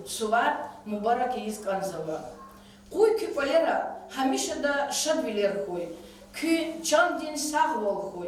suvar mübarek yiyiz kanzava. Kuy ki kolera hamişa da şadviler kuy. Ki çandin sağval kuy.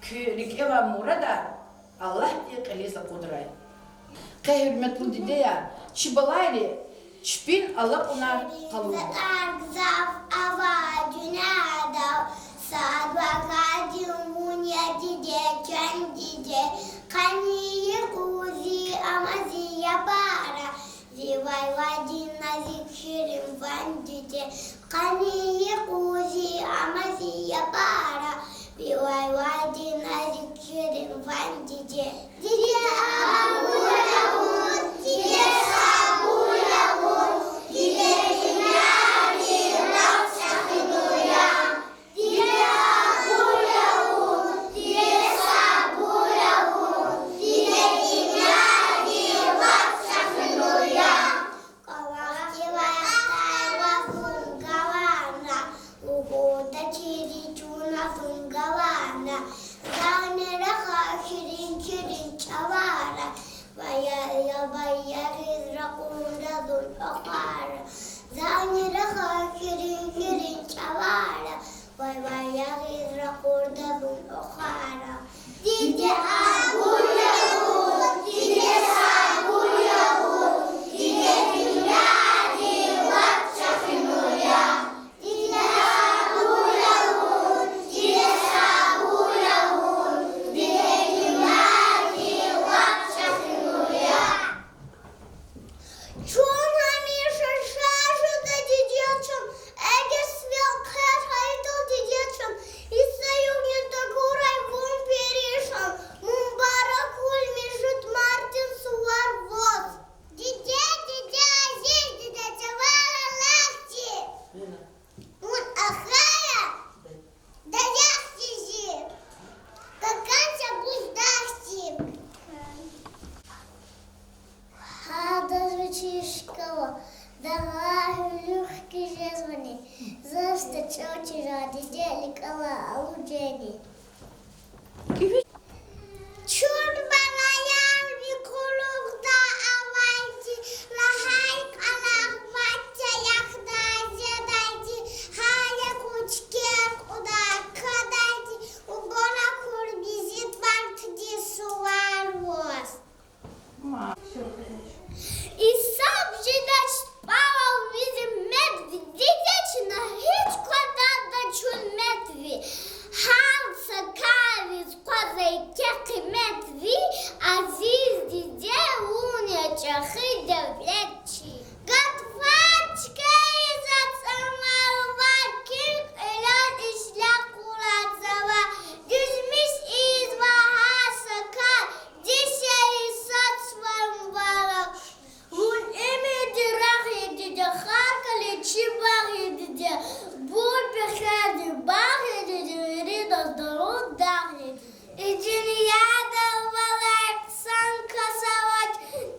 Ki rikeva murada Allah diye kalisa kudray. Kehirmetli dide ya çibalayri çpin Allah ona kalıva. Argzaf avacuna sadva kadimunya dide kendide kaniyi kuzi amazi yapara zivay vadina zikşirim van dide kaniyi kuzi amazi yapara zivay vadina zikşirim van dide dide abulavun dide sabulavun dide dinari rapsakinoyam dide abulavun dide sabulavun dide dinari rapsakinoyam kawakti vayatay wafun gawana ugoda chiri chuna fun gawana zanera shirin shirin chavara vaya vaya rizraqunda dul akhara zanera shirin shirin chavara vaya rizraqunda dul akhara dide abulavun dide sabulavun dide dinari rapsakinoyam dide abulavun dide sabulavun dide dinari rapsakinoyam. Чон hamisha şaşıda didiyatım, ege svел kher haytal didiyatım, issa yugninta kuray vun perişan, mumbarak ulmi jut martin suvar voz. Dide dide aziz dide çavala lahti, un ahaya, da yahti zi, kakanca buzdahti. Хада звучит школа, давай легкие жезлы, застачал тирады, деликала алудени. Чур балаяр викулукта авайти, лахайк алахватя яхда зедайти, хая кучкек удар кадайти, убона курбизит вартди суварвоз. І сам жідач спавав візі медві, дитячина гіч кладада чун медві. Халса каві з козай кеки медві, а зіз діде луня чахи девлячі. Гатвачка і зацамалва кін, ляд і шлях курацава, дюжміш із вагаса кар, діся і сад сварм варак. Hun emedi rahi dide, harkali çibari dide, bul pekadi bari dide, ridos dorud dahi. İcini yada valak san kasavat,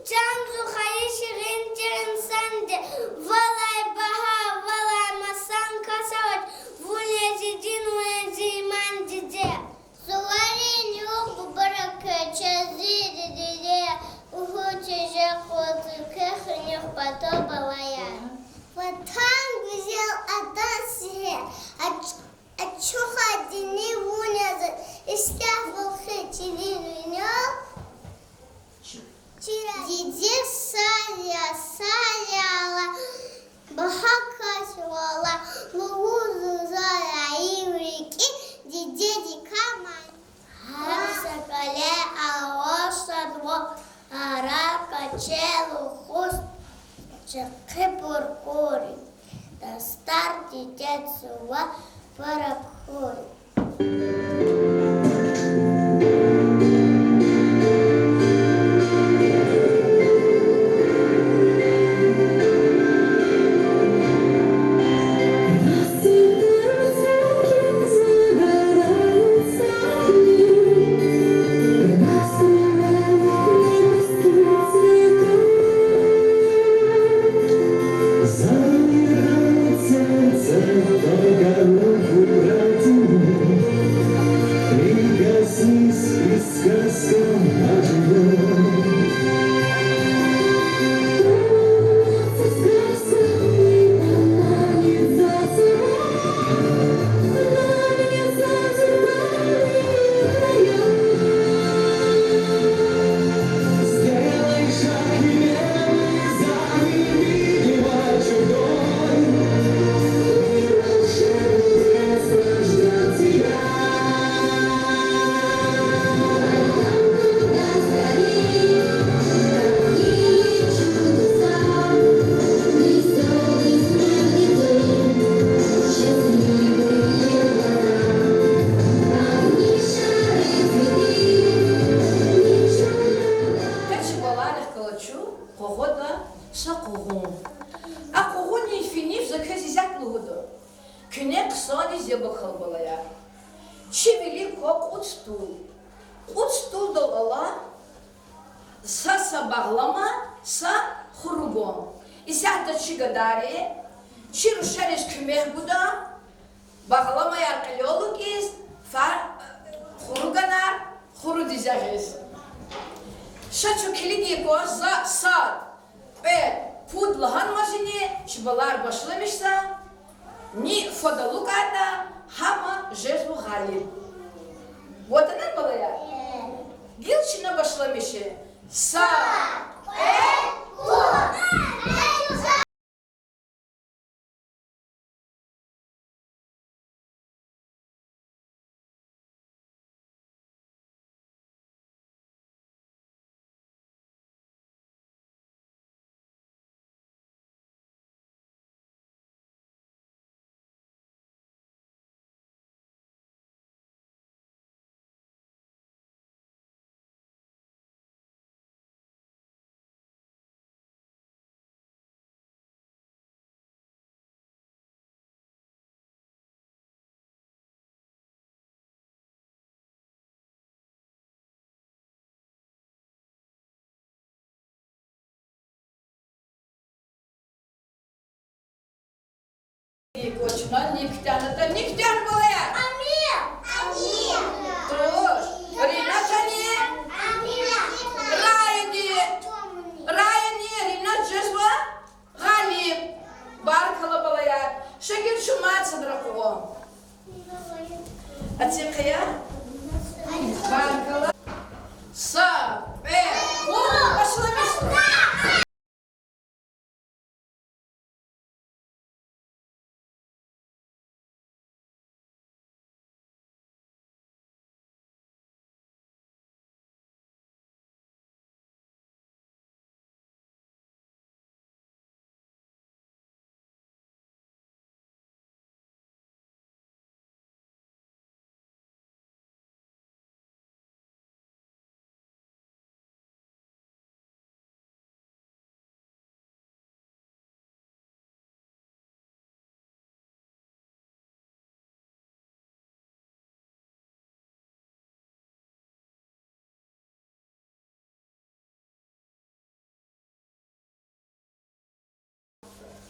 canzu hayiş rintirin sende, valay baha valay masan kasavat, vunezidin veziman dide. Suvarin yok bu baraka çazi dide, Ухуче коты кехнев подобалая. Ватан взял Адасе, а чуха дни вуняза, и стяфал хэтилину. Диде саяла, бахакасвала, лугузу зара иврики, диде дикамань. Хасакале аошадво. Арака челу хуст чекипуркури, да старти тецува паракури. Zabierające, co do galu, Küne kısani zebakal balaya. Çivili kok utstul. Utstul da Allah. Sa bağlama, sa hurugon. İsahta çıgadari. Çiruşarız kümeh buda. Bağlama yarkılyoluk iz. Huruganar, huru dizeriz. Şaço kilidi ko za saat. Pudlahan majini, çıbalar başlamışsa. Ni fodaluk ata, hama jezbu halim. Вот она была я. Гилчина пошла мише. Са. Кочна никтяната никтян была я. Амир. Трош. Рината не. Райни. Ринат жезва. Галим. Баркала была я. Шагир шуматься дракова. А те кая? Баркала. Са. Пошла место.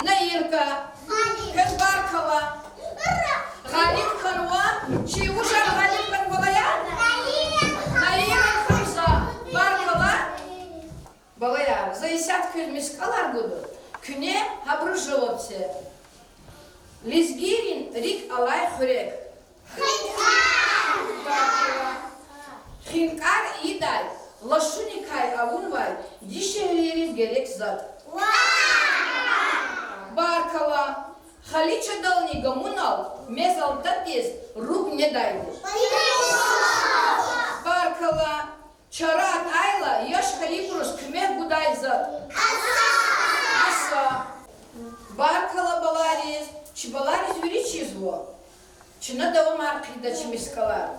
Наирка, кыз Баркала, Галим Ханва, чьи уже Галим Ханвалая? Наира Хамза, Баркала, Балая, за десятку мискалар буду, küne habru жолобце. Лизгирин рик алай хурек. Хинкар идай, лашуникай авунвай, дишелерис gerek zat. Баркала, халича долни гамунал, мезал тапез, рук не дай. Баркала, чарат айла, яш халипрус кмех будай зат. Аса. Баркала баларис, чибаларис виричизво. Чина давам аркида чимискала.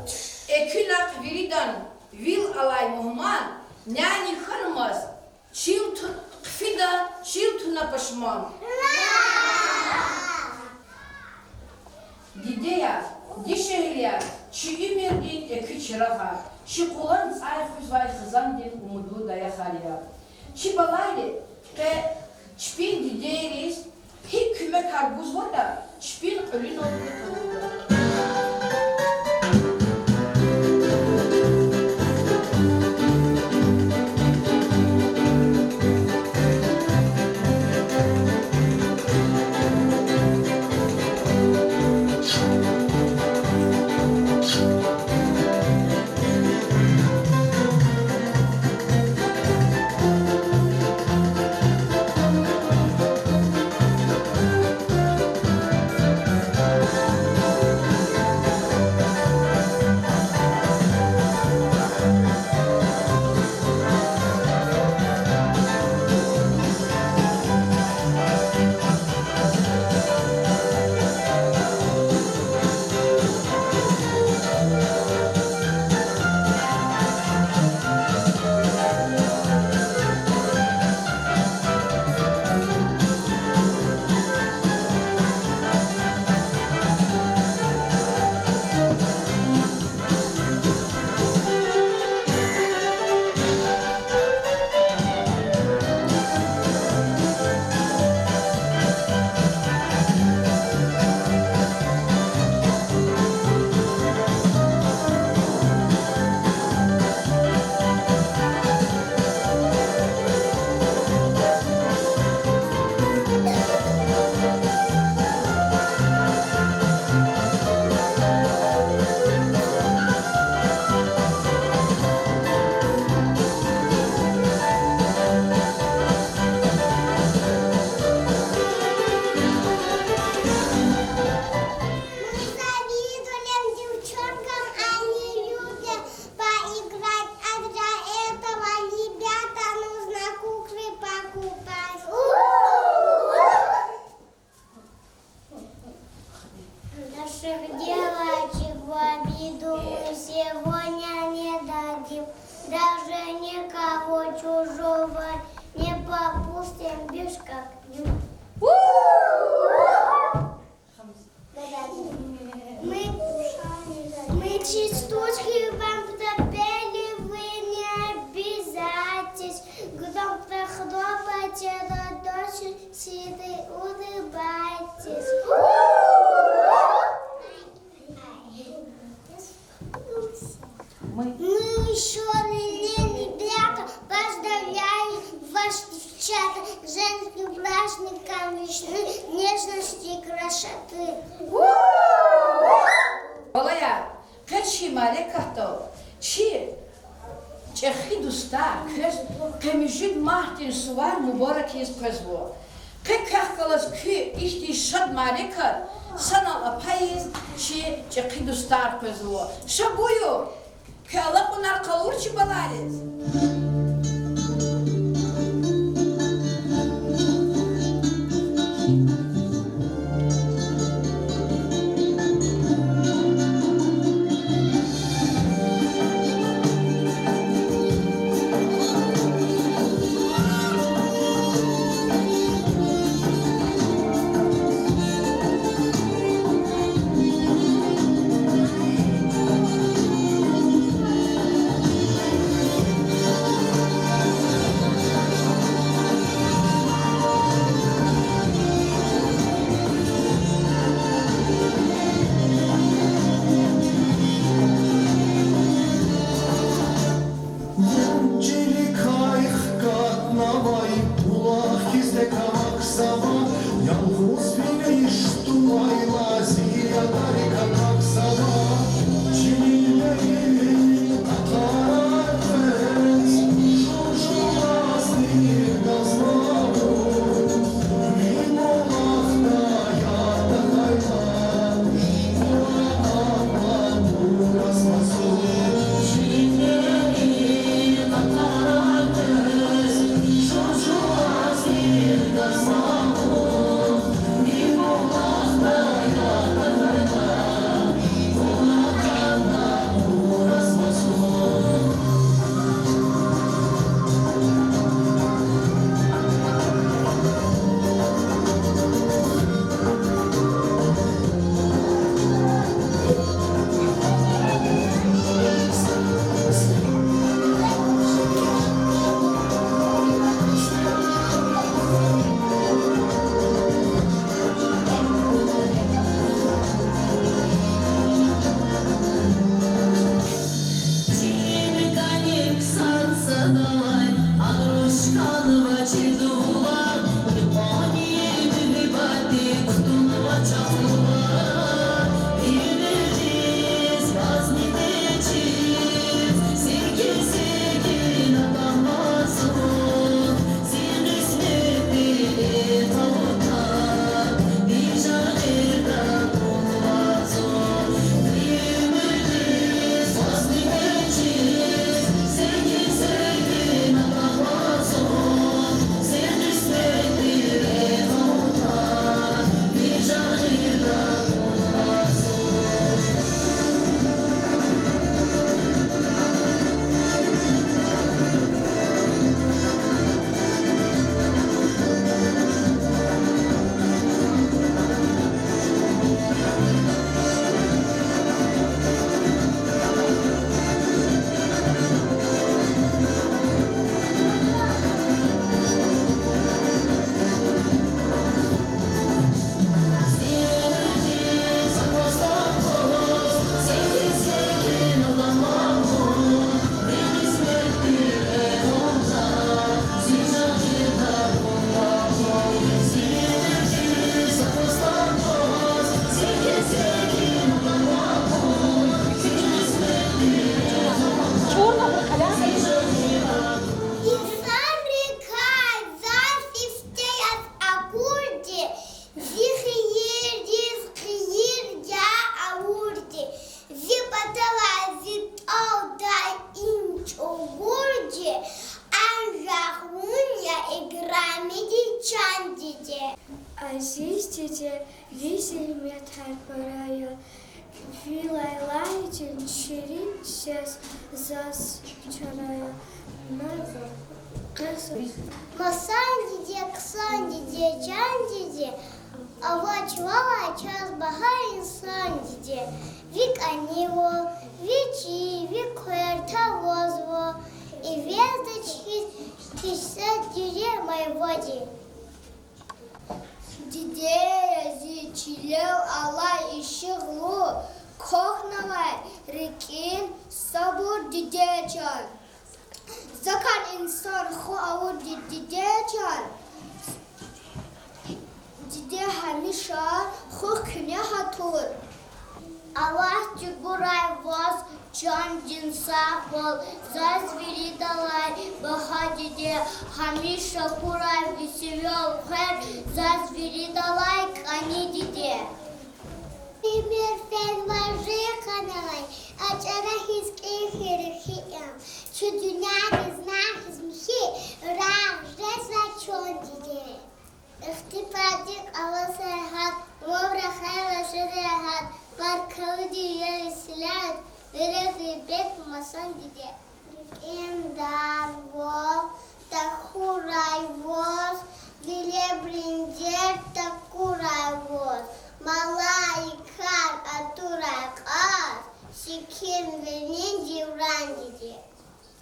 Экюнак виридан, вил алай мухман, няни ханмаз, чил Фида, чил на пашман. Дидея, дишелия, чиги мергин эки чираха, чи кулан цай хузвай хызан ден умуду дая халия. Чи балайли, чпин дидеерис, хик küme karpuz var da, çpin ölün oldu. Наших девочек в обиду мы сегодня не дадим. Даже никого чужого не попустим бишь как днем. Мы частушки вам пропели, вы не обязательсь. Громко хлопайте ладоши, сиды улыбайтесь. Мы еще не ребята, поздравляем вас, девчата, женским праздником весны, нежности и красоты. Olaya, kaçı male kahto, çi, çehi dusta, kız, kemijin mahtin suvar mübarek iz pezvo. Kekahkalas ki işte şad male kar, sanal apayiz, çi, çehi dustar pezvo. Şabuyu, ki Allah bunlar kalur çi balariz. Листья веселье тарпарая, вилайлайчен ширин сейчас засчарая. Масан диде, ксан диде, чан диде, ава чувала час бага инсан диде. Вик аниво, вичи, вик хуэрта возво, и вездочки тисят диде моей воде. Диде зичилел алай ишиглу, кохнавай рекин сабур дидечан. Закан инсан хо аур дидечан. Диде хамиша хо кюне хатур. Allah чугурай воз чан динса бол, зазвери далай баха диде, хамиша курай веселел хэр, зазвери далай кани диде. Пример фен важи каналай, ачара хизки хирхиям, чу дюня не знах измхи, рах жесла чон диде. Ихти прадик авасайхат, мовра хайла ширихат, Barkavdi yarısılar, verevi bek masan dide. Endar vol, takuray voz, dile brincer takuray voz. Malay kar aturay kar, şikir venin divran dide.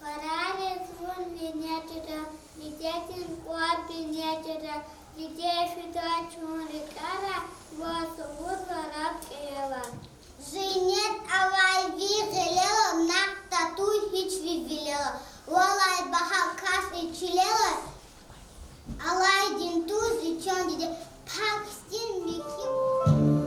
Pararet vun vinyatıra, videtin kuat vinyatıra, Где фида чурикара, вот вурварат кева. Зинет авай вигелела, нак татуй хич вигелела. Валай бахал касли чилела, алай динтуз и чон диде, пакстин виким.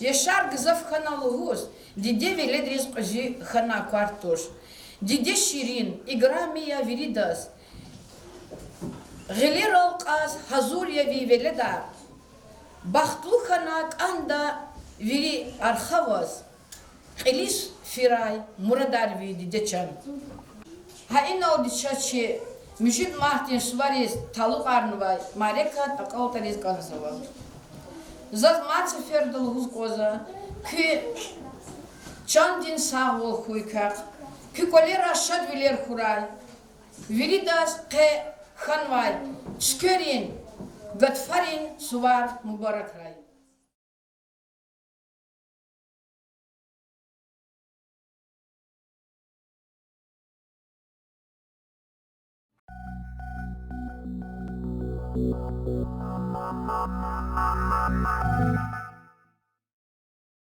Yaşar gızaf kanalıhuz, dide veledriz qıcı xana kvartoş. Dide şirin, igramiya viridas. Gılir alqas hazuriya vi veledar. Baxtlu xana anda viri arxavaz. Qilis firay muradar vi dide çan. Ha ina odişaçı Müjit Martin Suarez taluk arnuvay, Mareka takavtariz kansava. Zat maçı ferdul huz koza, ki çandin sağ ol huykak, ki kolera şad viler kuray, Viridas ke Hanvay, Şkörin, Gatfarin Suvar Mübarek Ray. Thank you.